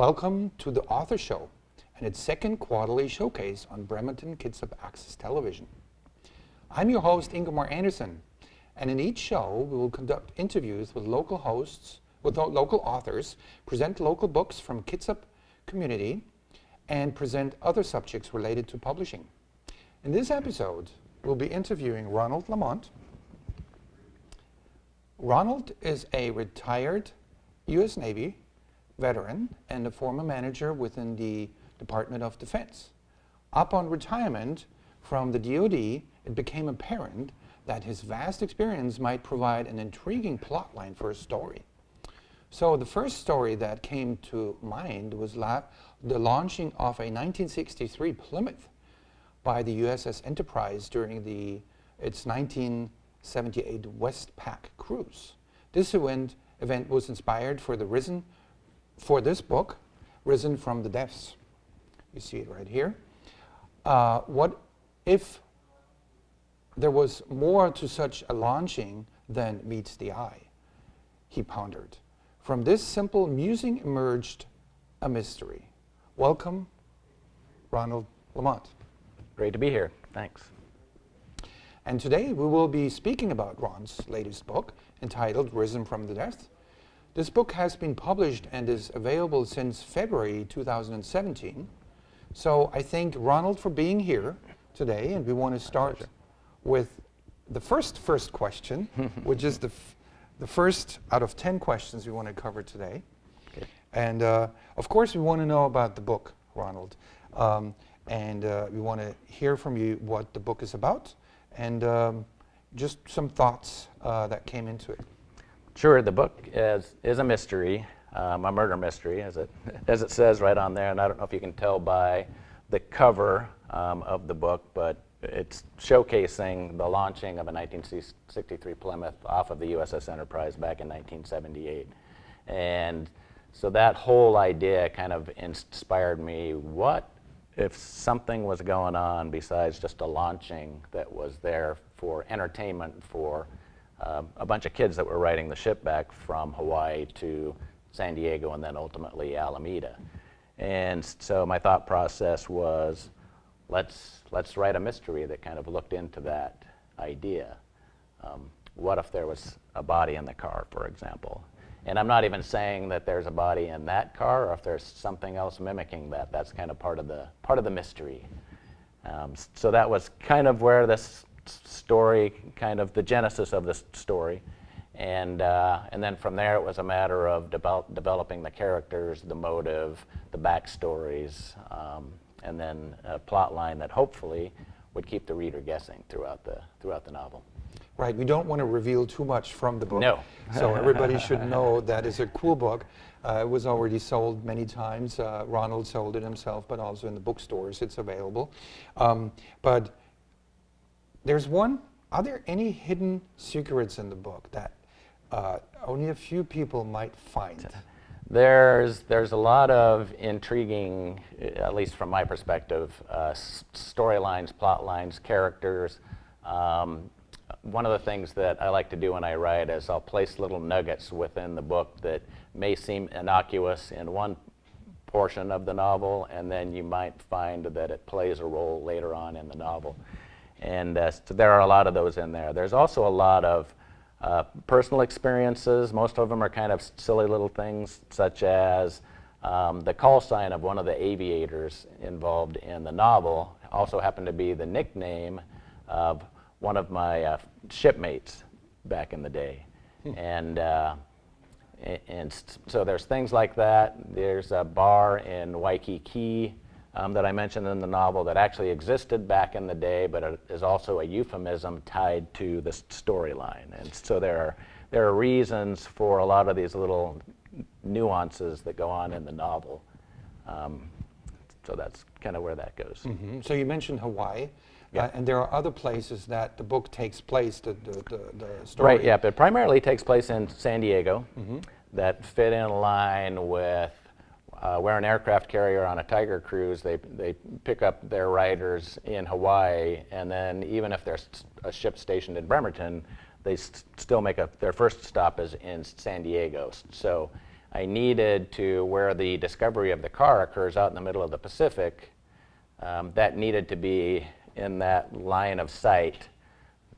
Welcome to the Author Show and its second quarterly showcase on Bremerton Kitsap Access Television. I'm your host, Ingemar Anderson, and in each show we will conduct interviews with local hosts, with local authors, present local books from Kitsap community, and present other subjects related to publishing. In this episode, we'll be interviewing Ronald Lamont. Ronald is a retired U.S. Navy veteran and a former manager within the Department of Defense. Upon retirement from the DoD, it became apparent that his vast experience might provide an intriguing plotline for a story. So the first story that came to mind was the launching of a 1963 Plymouth by the USS Enterprise during its 1978 Westpac cruise. This event was inspired for this book, Risen from the Depths. You see it right here. What if there was more to such a launching than meets the eye? He pondered. From this simple musing emerged a mystery. Welcome, Ronald Lamont. Great to be here. Thanks. And today we will be speaking about Ron's latest book, entitled Risen from the Depths. This book has been published and is available since February 2017. So I thank Ronald for being here today, and we want to start with the first question, which is the first out of 10 questions we want to cover today. Okay. And of course we want to know about the book, Ronald. And we want to hear from you what the book is about and just some thoughts that came into it. Sure, the book is a mystery, a murder mystery, as it says right on there. And I don't know if you can tell by the cover of the book, but it's showcasing the launching of a 1963 Plymouth off of the USS Enterprise back in 1978. And so that whole idea kind of inspired me. What if something was going on besides just a launching that was there for entertainment for a bunch of kids that were riding the ship back from Hawaii to San Diego and then ultimately Alameda? And so my thought process was, let's write a mystery that kind of looked into that idea. What if there was a body in the car, for example? And I'm not even saying that there's a body in that car, or if there's something else mimicking that. That's kind of part of the mystery. So that was kind of where this story, kind of the genesis of this story, and then from there it was a matter of developing the characters, the motive, the backstories, and then a plot line that hopefully would keep the reader guessing throughout the novel. Right, we don't want to reveal too much from the book. No. So everybody should know that it's a cool book. It was already sold many times. Ronald sold it himself, but also in the bookstores it's available. But there's are there any hidden secrets in the book that only a few people might find? There's a lot of intriguing, at least from my perspective, storylines, plot lines, characters. One of the things that I like to do when I write is I'll place little nuggets within the book that may seem innocuous in one portion of the novel, and then you might find that it plays a role later on in the novel. And so there are a lot of those in there. There's also a lot of personal experiences. Most of them are kind of silly little things, such as the call sign of one of the aviators involved in the novel also happened to be the nickname of one of my shipmates back in the day. And so there's things like that. There's a bar in Waikiki that I mentioned in the novel that actually existed back in the day, but it is also a euphemism tied to this storyline. And so there are reasons for a lot of these little nuances that go on in the novel. So that's kind of where that goes. Mm-hmm. So you mentioned Hawaii. Yeah. And there are other places that the book takes place, the story. Right, yeah, but primarily takes place in San Diego, that fit in line with we're an aircraft carrier on a Tiger cruise. They pick up their riders in Hawaii, and then even if there's a ship stationed in Bremerton, they still make their first stop is in San Diego. So I needed to, where the discovery of the car occurs out in the middle of the Pacific, that needed to be in that line of sight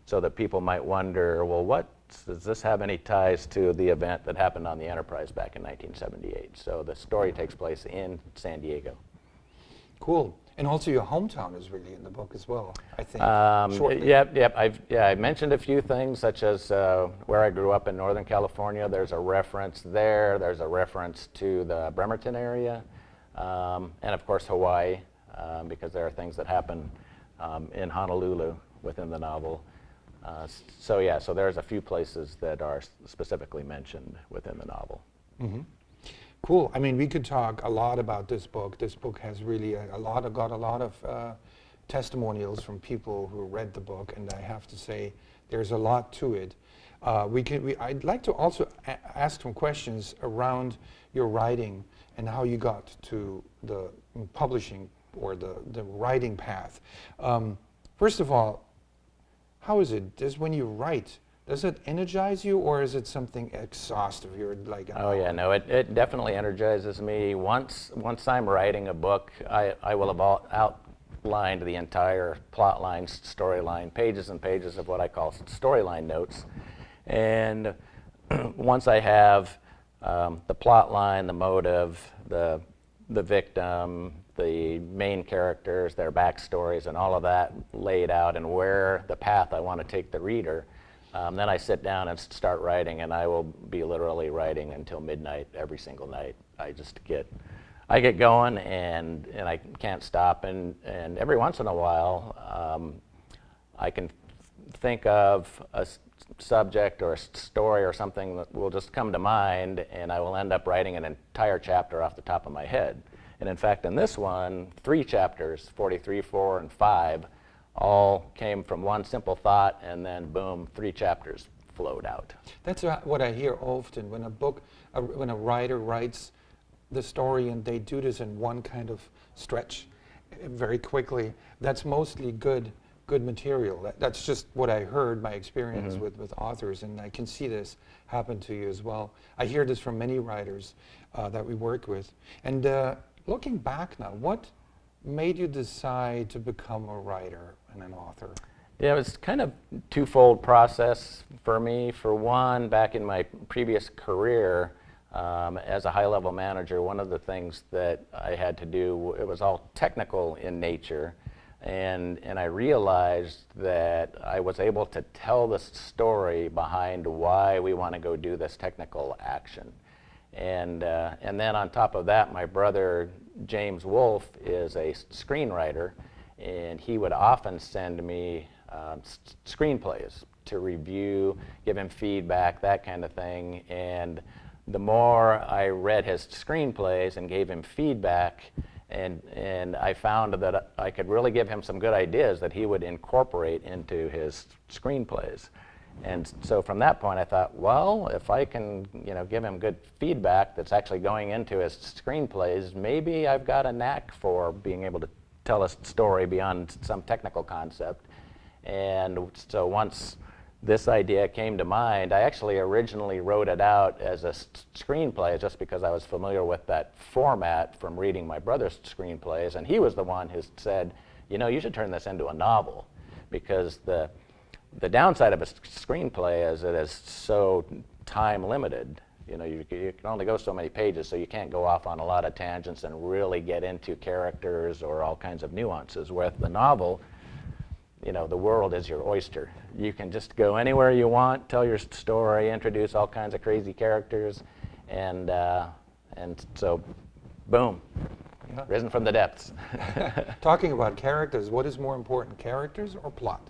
so that people might wonder, well, does this have any ties to the event that happened on the Enterprise back in 1978? So the story takes place in San Diego. Cool. And also your hometown is really in the book as well, I think. Shortly. Yep. I mentioned a few things, such as where I grew up in Northern California. There's a reference there. There's a reference to the Bremerton area, and of course Hawaii, because there are things that happen in Honolulu within the novel. So there's a few places that are specifically mentioned within the novel. Mm-hmm. Cool. I mean, we could talk a lot about this book. This book has really got a lot of testimonials from people who read the book, and I have to say, there's a lot to it. I'd like to also ask some questions around your writing and how you got to the publishing or the writing path. First of all, how is it? When you write, does it energize you, or is it something exhaustive? You're like, oh yeah, no, it definitely energizes me. Once I'm writing a book, I will have outlined the entire plot line, storyline, pages and pages of what I call storyline notes. And once I have the plot line, the motive, the victim, the main characters, their backstories, and all of that laid out, and where the path I want to take the reader, then I sit down and start writing, and I will be literally writing until midnight every single night. I get going, and I can't stop, and every once in a while I can think of a subject or a story or something that will just come to mind, and I will end up writing an entire chapter off the top of my head. And in fact, in this one, 3 chapters, 43, 4, and 5, all came from one simple thought, and then boom, 3 chapters flowed out. That's what I hear often when when a writer writes the story and they do this in one kind of stretch very quickly. That's mostly good material. That's just what I heard, my experience with authors, and I can see this happen to you as well. I hear this from many writers that we work with. And looking back now, what made you decide to become a writer and an author? Yeah, it was kind of twofold process for me. For one, back in my previous career as a high-level manager, one of the things that I had to do, it was all technical in nature, and I realized that I was able to tell the story behind why we want to go do this technical action. And then on top of that, my brother James Wolfe is a screenwriter, and he would often send me screenplays to review, give him feedback, that kind of thing. And the more I read his screenplays and gave him feedback, and I found that I could really give him some good ideas that he would incorporate into his screenplays. And so from that point, I thought, well, if I can, give him good feedback that's actually going into his screenplays, maybe I've got a knack for being able to tell a story beyond some technical concept. And so once this idea came to mind, I actually originally wrote it out as a screenplay just because I was familiar with that format from reading my brother's screenplays, and he was the one who said, you should turn this into a novel, because the downside of a screenplay is it is so time limited. You can only go so many pages, so you can't go off on a lot of tangents and really get into characters or all kinds of nuances. With the novel, the world is your oyster. You can just go anywhere you want, tell your story, introduce all kinds of crazy characters, and so, boom, risen from the depths. Talking about characters, what is more important, characters or plot?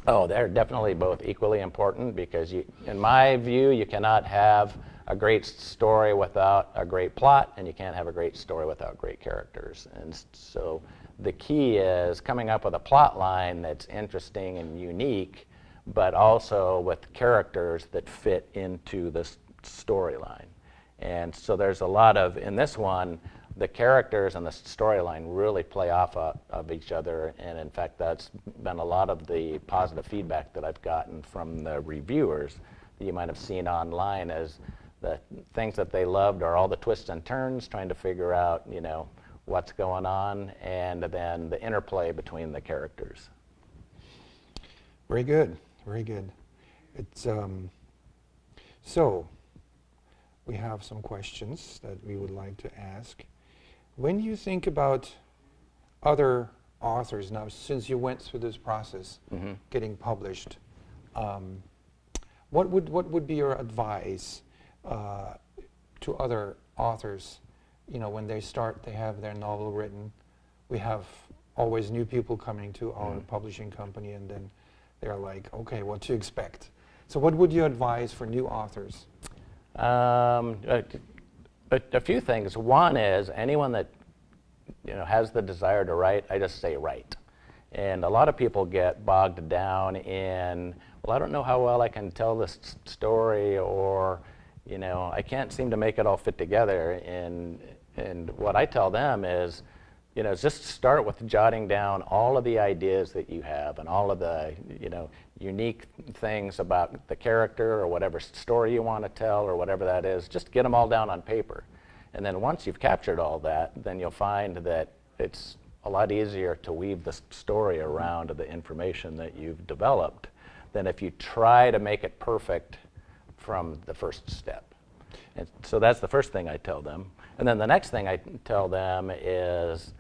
Oh, they're definitely both equally important, because in my view, you cannot have a great story without a great plot, and you can't have a great story without great characters. And so the key is coming up with a plot line that's interesting and unique, but also with characters that fit into the storyline. And so there's a lot of, in this one, the characters and the storyline really play off of each other, and in fact that's been a lot of the positive feedback that I've gotten from the reviewers that you might have seen online, as the things that they loved are all the twists and turns, trying to figure out, what's going on, and then the interplay between the characters. Very good, very good. It's so we have some questions that we would like to ask. When you think about other authors now, since you went through this process, getting published, what would be your advice to other authors? When they start, they have their novel written. We have always new people coming to our publishing company, and then they're like, okay, what to expect? So what would you advise for new authors? A few things. One is anyone that has the desire to write, I just say write. And a lot of people get bogged down in, well, I don't know how well I can tell this story, or I can't seem to make it all fit together. And what I tell them is, just start with jotting down all of the ideas that you have and all of the, unique things about the character or whatever story you want to tell or whatever that is. Just get them all down on paper. And then once you've captured all that, then you'll find that it's a lot easier to weave the story around the information that you've developed than if you try to make it perfect from the first step. And so that's the first thing I tell them. And then the next thing I tell them is,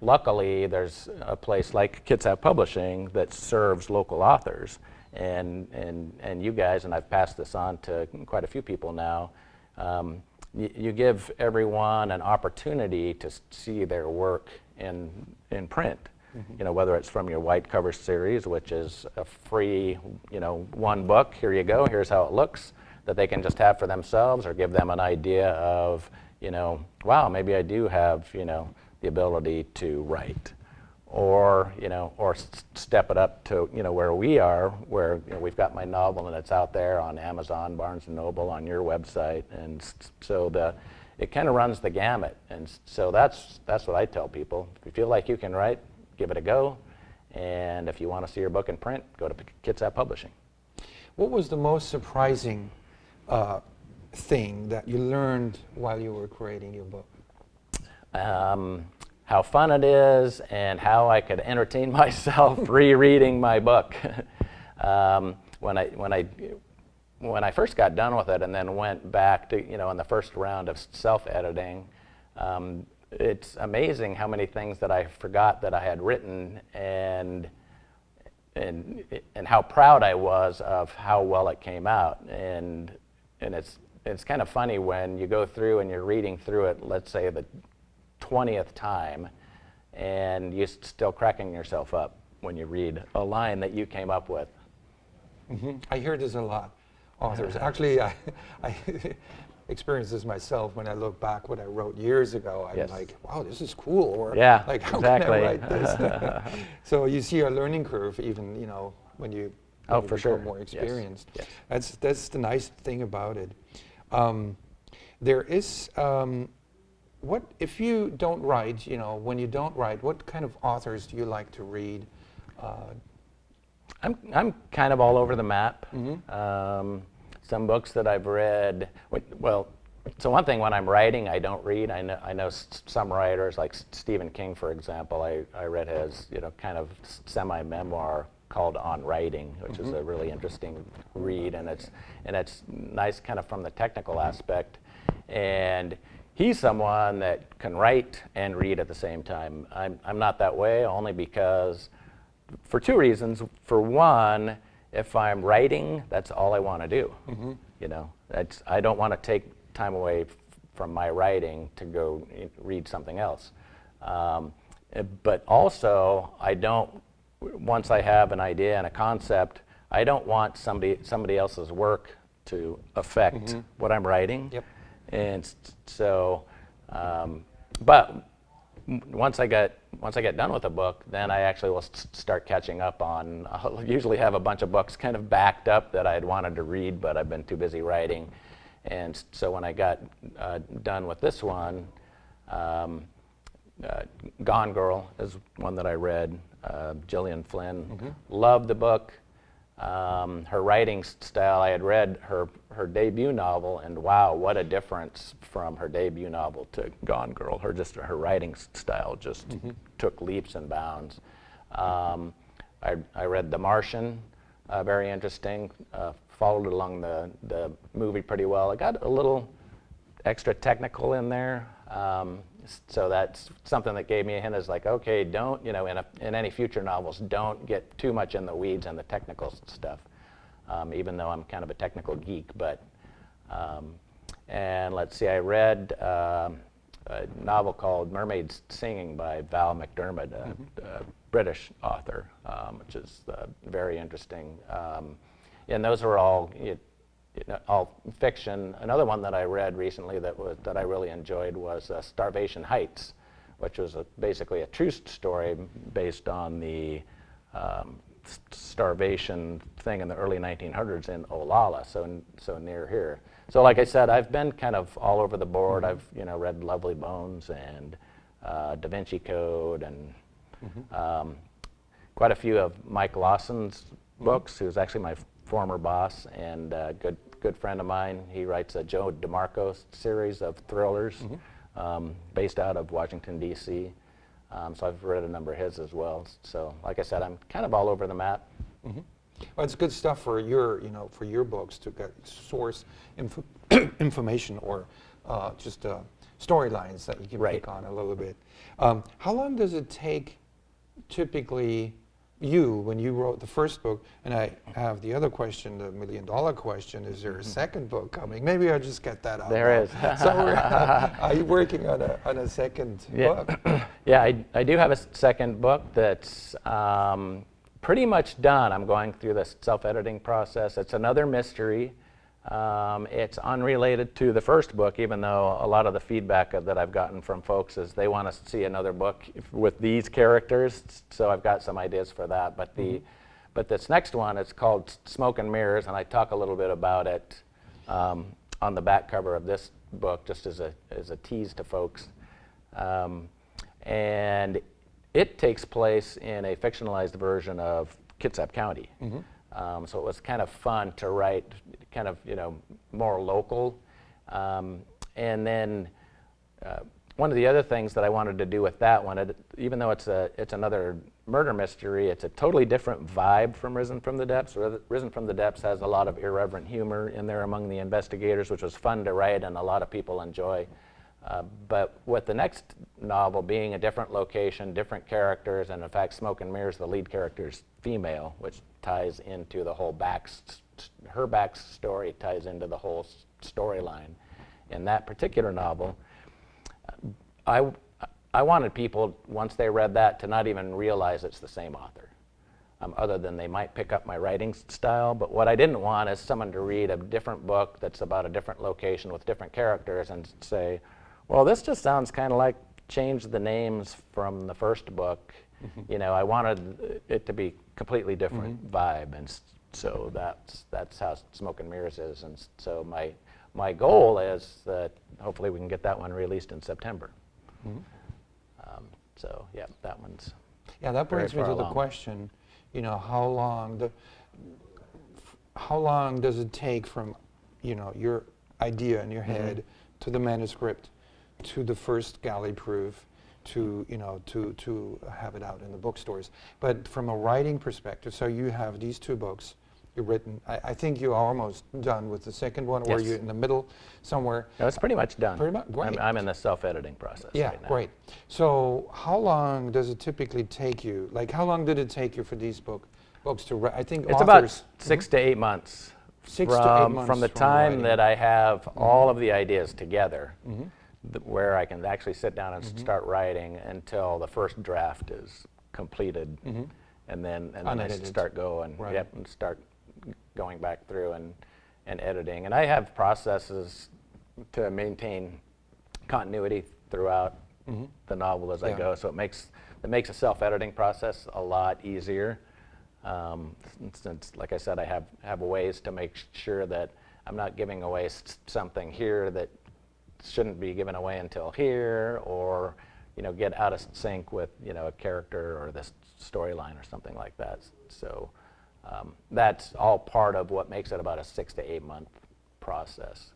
luckily there's a place like Kitsap Publishing that serves local authors. And you guys, and I've passed this on to quite a few people now, you give everyone an opportunity to see their work in print. Whether it's from your white cover series, which is a free, one book, here you go, here's how it looks, that they can just have for themselves, or give them an idea of, wow, maybe I do have, the ability to write. Or, or step it up to, where we are, where we've got my novel and it's out there on Amazon, Barnes & Noble, on your website. And so it kind of runs the gamut. And so that's what I tell people. If you feel like you can write, give it a go. And if you want to see your book in print, go to Kitsap Publishing. What was the most surprising thing that you learned while you were creating your book? How fun it is and how I could entertain myself rereading my book. When I first got done with it and then went back to, in the first round of self-editing, it's amazing how many things that I forgot that I had written, and how proud I was of how well it came out. And it's kind of funny when you go through and you're reading through it, let's say the 20th time, and you're still cracking yourself up when you read a line that you came up with. I hear this a lot, authors. Actually, I experienced this myself when I look back what I wrote years ago. I'm like, wow, this is cool. Or like, how can I write this? So you see a learning curve even, when you become more experienced. Yes. That's the nice thing about it. There is, what if you don't write, when you don't write, what kind of authors do you like to read? I'm kind of all over the map. Some books that I've read, well, so one thing when I'm writing, I don't read. I know some writers, like Stephen King, for example. I read his, kind of semi-memoir called On Writing, which is a really interesting read, and it's nice kind of from the technical aspect. And he's someone that can write and read at the same time. I'm not that way, only because, for two reasons. For one, if I'm writing, that's all I want to do. I don't want to take time away from my writing to go read something else. But also, I don't, once I have an idea and a concept, I don't want somebody else's work to affect what I'm writing. And so, but once I get done with a book, then I actually will start catching up on. I'll usually have a bunch of books kind of backed up that I'd wanted to read, but I've been too busy writing. And so when I got done with this one, Gone Girl is one that I read. Gillian Flynn, loved the book. Her writing style, I had read her debut novel, and wow, what a difference from her debut novel to Gone Girl. Her writing style just took leaps and bounds. I read The Martian, very interesting. Followed along the movie pretty well. I got a little extra technical in there. So that's something that gave me a hint, is like, okay, don't, in any future novels, don't get too much in the weeds and the technical stuff, even though I'm kind of a technical geek. But, and let's see, I read a novel called Mermaids Singing by Val McDermid, a British author, which is very interesting. And those were all fiction. Another one that I read recently that I really enjoyed was Starvation Heights, which was basically a true story based on the starvation thing in the early 1900s in Olalla, so near here. So like I said, I've been kind of all over the board. I've read Lovely Bones and Da Vinci Code and quite a few of Mike Lawson's books, who's actually my former boss and good friend of mine. He writes a Joe DeMarco series of thrillers based out of Washington, D.C. So I've read a number of his as well. So like I said, I'm kind of all over the map. Well, it's good stuff for your books to get source information or just storylines that you can pick on a little bit. How long does it take typically when you wrote the first book? And I have the other question, the million-dollar question: is there a second book coming? Maybe I'll just get that out. There is. So are you working on a second book? Yeah, I do have a second book that's pretty much done. I'm going through the self-editing process. It's another mystery. It's unrelated to the first book, even though a lot of the feedback that I've gotten from folks is they want to see another book with these characters. So I've got some ideas for that. But this next one, it's called Smoke and Mirrors, and I talk a little bit about it on the back cover of this book, just as a tease to folks. And it takes place in a fictionalized version of Kitsap County. So it was kind of fun to write, kind of more local. And then one of the other things that I wanted to do with that one, even though it's another murder mystery, it's a totally different vibe from Risen from the Depths. Risen from the Depths has a lot of irreverent humor in there among the investigators, which was fun to write and a lot of people enjoy. But with the next novel being a different location, different characters, and in fact Smoke and Mirrors, the lead character, is female, which ties into the whole her backstory ties into the whole storyline. In that particular novel, I wanted people, once they read that, to not even realize it's the same author, other than they might pick up my writing style. But what I didn't want is someone to read a different book that's about a different location with different characters and say, well, this just sounds kind of like change the names from the first book. I wanted it to be completely different vibe, and so that's how Smoke and Mirrors is. And so my goal is that hopefully we can get that one released in September. So yeah, that one's that brings me to the question, how long does it take from your idea in your head to the manuscript to the first galley proof to have it out in the bookstores? But from a writing perspective, so you have these two books you've written. I think you're almost done with the second one, or you're in the middle somewhere. No, it's pretty much done. Pretty much, great. I'm in the self-editing process right now. Great. So how long does it typically take you? Like, how long did it take you for these books to write? I think it's about 6 to 8 months. 6 to 8 months from the time that I have all of the ideas together, where I can actually sit down and start writing, until the first draft is completed, and then I start going, and start going back through and editing. And I have processes to maintain continuity throughout the novel as I go, so it makes a self-editing process a lot easier. Since, like I said, I have ways to make sure that I'm not giving away something here that shouldn't be given away until here, or get out of sync with a character or this storyline or something like that. So That's all part of what makes it about a 6 to 8 month process.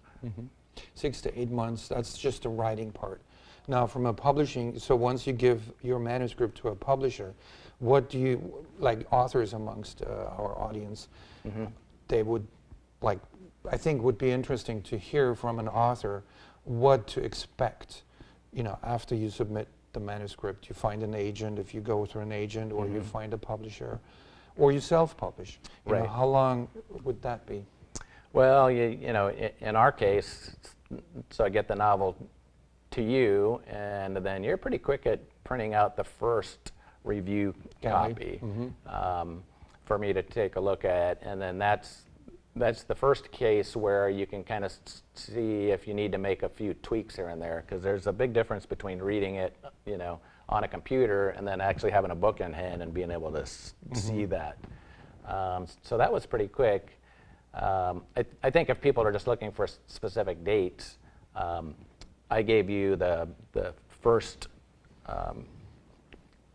6 to 8 months, that's just the writing part. Now from a publishing, so once you give your manuscript to a publisher, what do you, like authors amongst our audience, they would like, I think would be interesting to hear from an author what to expect, you know, after you submit the manuscript. You find an agent, if you go through an agent, or you find a publisher, or you self-publish. You know, how long would that be? Well, you know, in our case, so I get the novel to you, and then you're pretty quick at printing out the first review copy for me to take a look at, and then that's the first case where you can kind of see if you need to make a few tweaks here and there, because there's a big difference between reading it, you know, on a computer and then actually having a book in hand and being able to see that. So that was pretty quick. I think if people are just looking for specific dates, I gave you the first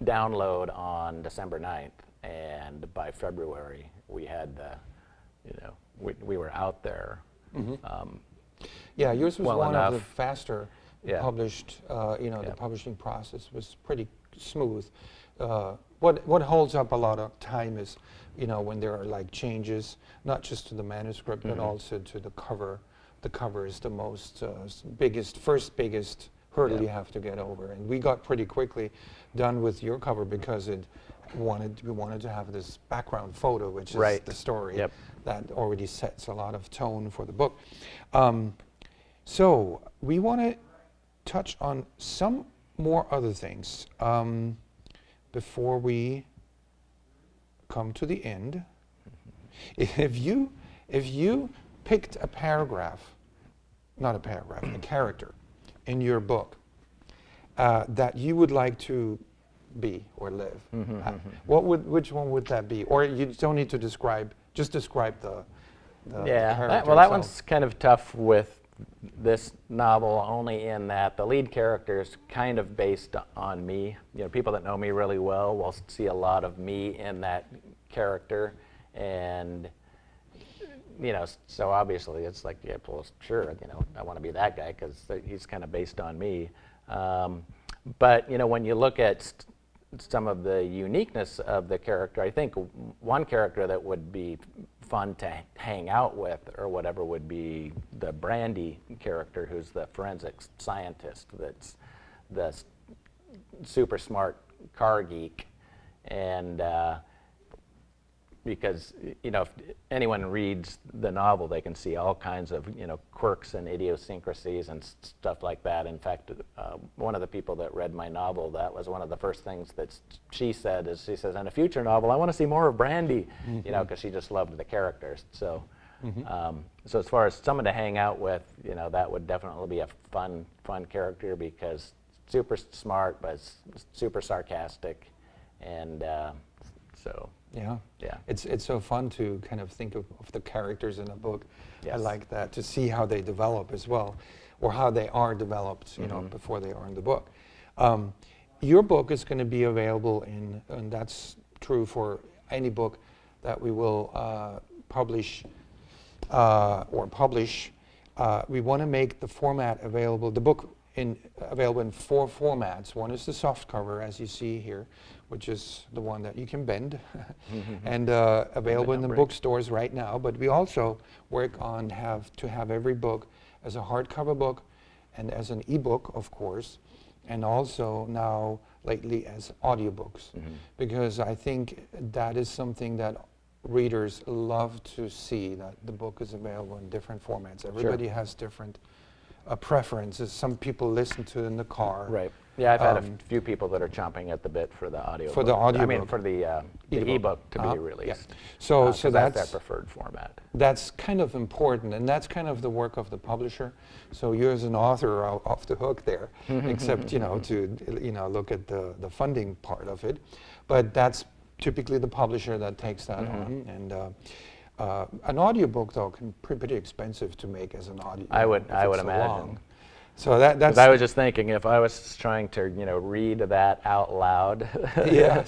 download on December 9th, and by February we had the, you know, we were out there. Yeah, yours was well one enough. of the faster published, you know, the publishing process was pretty smooth. What holds up a lot of time is, you know, when there are like changes, not just to the manuscript, but also to the cover. The cover is the most first biggest hurdle you have to get over. And we got pretty quickly done with your cover because we wanted to have this background photo, which is the story that already sets a lot of tone for the book. So we want to touch on some more other things before we come to the end. If you picked a paragraph, not a paragraph, a character in your book that you would like to be or live, which one would that be? Or you don't need to describe, just describe the character. Well, that one's kind of tough with this novel, only in that the lead character is kind of based on me. You know, people that know me really well will see a lot of me in that character, and you know, so obviously it's like, yeah, well, sure, you know, I want to be that guy because he's kind of based on me. But you know, when you look at some of the uniqueness of the character, I think one character that would be fun to hang out with or whatever would be the Brandy character, who's the forensics scientist that's the super smart car geek. And because, you know, if anyone reads the novel, they can see all kinds of, you know, quirks and idiosyncrasies and stuff like that. In fact, one of the people that read my novel, that was one of the first things that she said, is she says, in a future novel, I want to see more of Brandy, you know, because she just loved the characters. So, so as far as someone to hang out with, you know, that would definitely be a fun character, because super smart, but super sarcastic, and so. Yeah, it's so fun to kind of think of the characters in a book. I like that, to see how they develop as well, or how they are developed, you know, before they are in the book. Your book is going to be available and that's true for any book that we will publish. We want to make the format available, the book available in 4 formats. One is the soft cover, as you see here, which is the one that you can bend, and available in the bookstores right now. But we also work on to have every book as a hardcover book and as an ebook, of course, and also now lately as audiobooks, because I think that is something that readers love to see, that the book is available in different formats. Everybody has different preferences. Some people listen to it in the car. Right. Yeah, I've had a few people that are chomping at the bit for the audio. For the audio. I mean, for the ebook to be released. Yeah. So that's their preferred format. That's kind of important, and that's kind of the work of the publisher. So you as an author are off the hook there, except to look at the funding part of it. But that's typically the publisher that takes that on. And an audiobook, though, can be pretty expensive to make as an audio. I would so imagine. Long. So that's 'Cause I was just thinking, if I was trying to, read that out loud, Yes.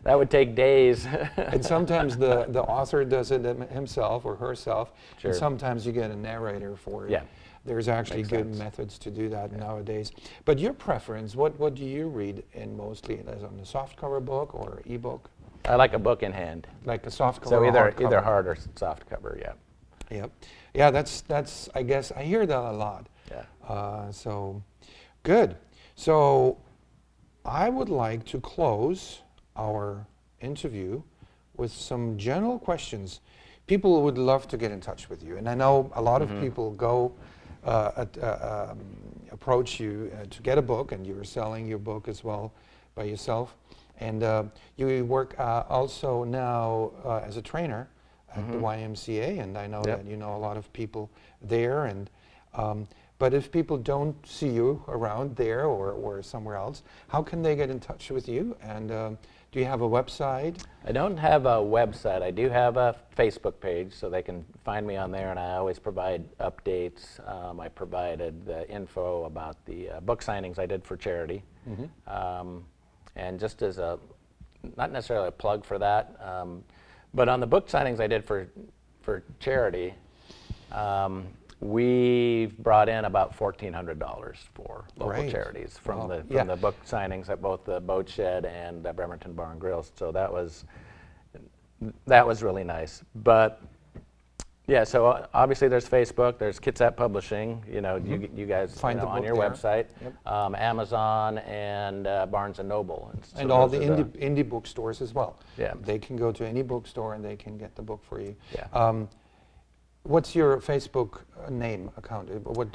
that would take days. And sometimes the author does it himself or herself, Sure. and sometimes you get a narrator for it. Yeah. There's actually Makes good sense. methods to do that nowadays. But your preference, what do you read in mostly? As on a softcover book or ebook? I like a book in hand. Like a softcover So or either hardcover? hard or soft cover, yeah. Yep. Yeah, that's I guess I hear that a lot. Yeah. So good. So I would like to close our interview with some general questions. People would love to get in touch with you, and I know a lot of people go approach you to get a book, and you're selling your book as well by yourself. And you work also now as a trainer at the YMCA, and I know that you know a lot of people there. And but if people don't see you around there or somewhere else, how can they get in touch with you? And do you have a website? I don't have a website. I do have a Facebook page, so they can find me on there, and I always provide updates. I provided the info about the book signings I did for charity. And just as not necessarily a plug for that, but on the book signings I did for charity, we brought in about $1,400 for local Great. charities from Wow. the book signings at both the Boat Shed and Bremerton Bar and Grill. So that was really nice. But yeah, so obviously there's Facebook, there's Kitsap Publishing. You guys Find the on book your there. website, Yep. Amazon and Barnes and Noble, so And all the those are indie bookstores as well. Yeah. They can go to any bookstore and they can get the book for you. Yeah. What's your Facebook name account?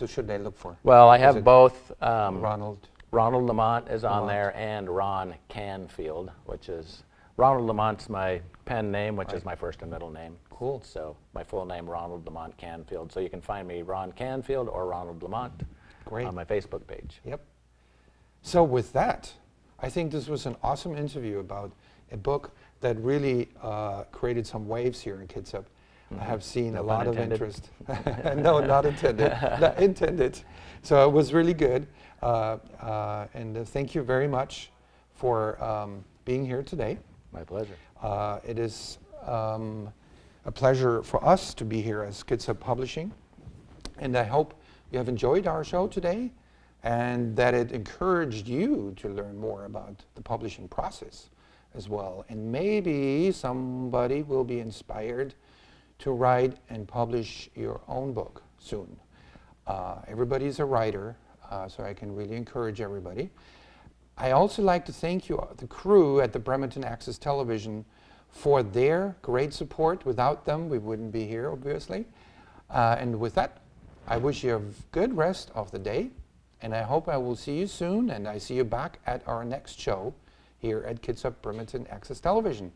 Should they look for? Well, I Is have it both. Ronald. Ronald Lamont is on Lamont. there, and Ron Canfield, which is Ronald Lamont's my pen name, which is my first and middle name. Cool. So my full name, Ronald Lamont Canfield. So you can find me Ron Canfield or Ronald Lamont Great. on my Facebook page. Yep. So with that, I think this was an awesome interview about a book that really created some waves here in Kitsap. I have seen No a lot pun of intended. interest. No, not intended. Not intended. So it was really good. And thank you very much for being here today. My pleasure. It is a pleasure for us to be here as Kitsap Publishing. And I hope you have enjoyed our show today and that it encouraged you to learn more about the publishing process as well. And maybe somebody will be inspired to write and publish your own book soon. Everybody's a writer, so I can really encourage everybody. I also like to thank you, the crew at the Bremerton Access Television, for their great support. Without them, we wouldn't be here, obviously. And with that, I wish you a good rest of the day, and I hope I will see you soon, and I see you back at our next show here at Kitsap Bremerton Access Television.